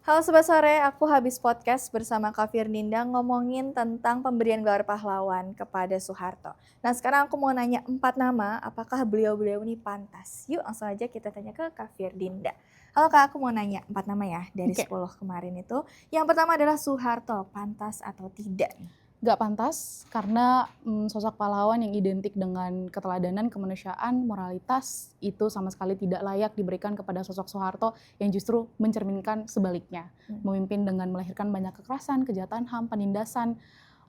Halo Sobat Sore, aku habis podcast bersama Kak Firninda ngomongin tentang pemberian gelar pahlawan kepada Soeharto. Nah sekarang aku mau nanya 4 nama, apakah beliau-beliau ini pantas? Yuk langsung aja kita tanya ke Kak Firninda. Halo Kak, aku mau nanya 4 nama ya dari Oke, 10 kemarin itu. Yang pertama adalah Soeharto, pantas atau tidak nih? nggak pantas karena sosok pahlawan yang identik dengan keteladanan, kemanusiaan, moralitas itu sama sekali tidak layak diberikan kepada sosok Soeharto yang justru mencerminkan sebaliknya. Hmm. Memimpin dengan melahirkan banyak kekerasan, kejahatan HAM, penindasan,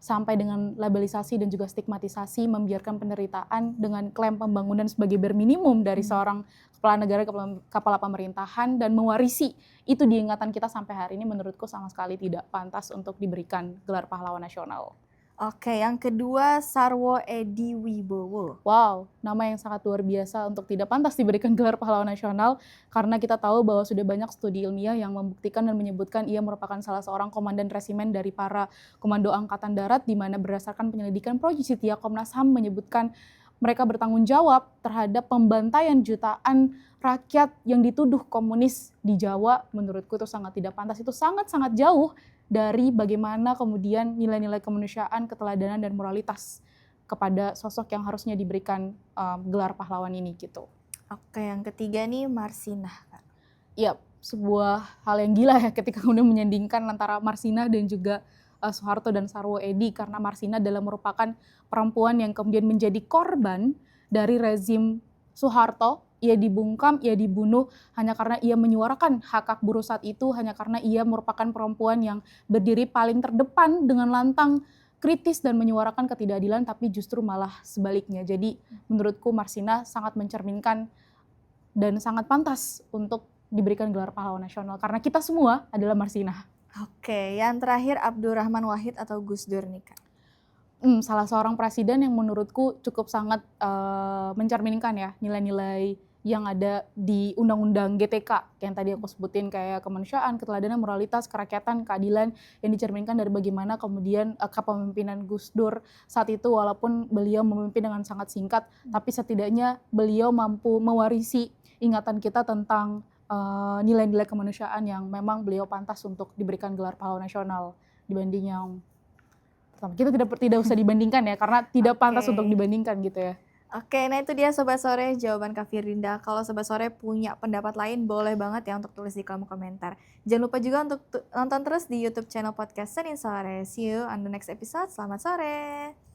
sampai dengan labelisasi dan juga stigmatisasi, membiarkan penderitaan dengan klaim pembangunan sebagai bare minimum dari seorang kepala negara, kepala pemerintahan, dan mewarisi itu di ingatan kita sampai hari ini menurutku sama sekali tidak pantas untuk diberikan gelar pahlawan nasional. Oke, yang kedua Sarwo Edi Wibowo. Wow, nama yang sangat luar biasa untuk tidak pantas diberikan gelar pahlawan nasional karena kita tahu bahwa sudah banyak studi ilmiah yang membuktikan dan menyebutkan ia merupakan salah seorang komandan resimen dari para komando angkatan darat di mana berdasarkan penyelidikan Pro Justia Komnas HAM menyebutkan mereka bertanggung jawab terhadap pembantaian jutaan rakyat yang dituduh komunis di Jawa. Menurutku itu sangat tidak pantas, itu sangat-sangat jauh dari bagaimana kemudian nilai-nilai kemanusiaan, keteladanan, dan moralitas kepada sosok yang harusnya diberikan gelar pahlawan ini gitu. Oke, yang ketiga nih Marsinah, Kak. Ya, sebuah hal yang gila ya ketika kemudian menyandingkan antara Marsinah dan juga Soeharto dan Sarwo Edi karena Marsinah adalah merupakan perempuan yang kemudian menjadi korban dari rezim Soeharto. Ia dibungkam, ia dibunuh hanya karena ia menyuarakan hak-hak buruh saat itu, hanya karena ia merupakan perempuan yang berdiri paling terdepan dengan lantang kritis dan menyuarakan ketidakadilan, tapi justru malah sebaliknya. Jadi menurutku Marsinah sangat mencerminkan dan sangat pantas untuk diberikan gelar pahlawan nasional karena kita semua adalah Marsinah. Oke, yang terakhir Abdurrahman Wahid atau Gus Dur nih Kak. Salah seorang presiden yang menurutku cukup sangat mencerminkan ya nilai-nilai yang ada di Undang-Undang GTK yang tadi aku sebutin kayak kemanusiaan, keteladanan, moralitas, kerakyatan, keadilan yang dicerminkan dari bagaimana kemudian kepemimpinan Gus Dur saat itu walaupun beliau memimpin dengan sangat singkat, tapi setidaknya beliau mampu mewarisi ingatan kita tentang nilai-nilai kemanusiaan yang memang beliau pantas untuk diberikan gelar pahlawan nasional dibanding yang pertama. Kita tidak usah dibandingkan ya karena tidak pantas untuk Oke. dibandingkan gitu ya. Oke, nah itu dia Sobat Sore jawaban Kak Firlinda. Kalau Sobat Sore punya pendapat lain boleh banget ya untuk tulis di kolom komentar. Jangan lupa juga untuk nonton terus di YouTube channel podcast Senin Sore. See you on the next episode. Selamat sore.